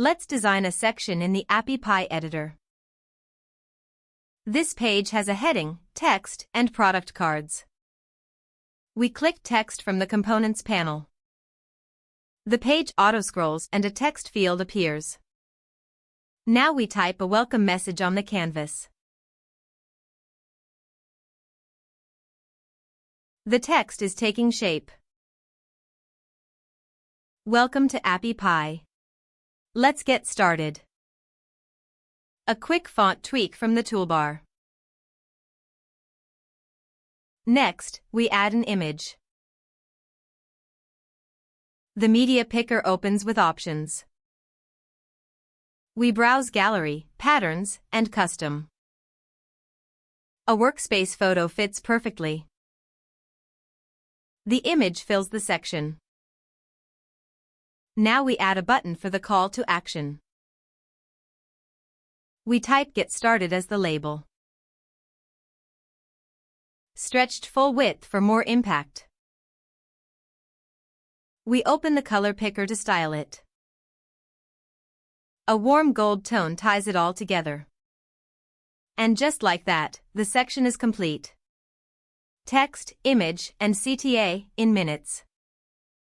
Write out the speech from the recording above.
Let's design a section in the Appy editor. This page has a heading, text, and product cards. We click Text from the Components panel. The page auto-scrolls and a text field appears. Now we type a welcome message on the canvas. The text is taking shape. Welcome to Appy. Let's get started. A quick font tweak from the toolbar. Next, we add an image. The media picker opens with options. We browse Gallery, Patterns, and Custom. A workspace photo fits perfectly. The image fills the section. Now we add a button for the call to action. We type Get Started as the label. Stretched full width for more impact. We open the color picker to style it. A warm gold tone ties it all together. And just like that, the section is complete. Text, image, and CTA in minutes.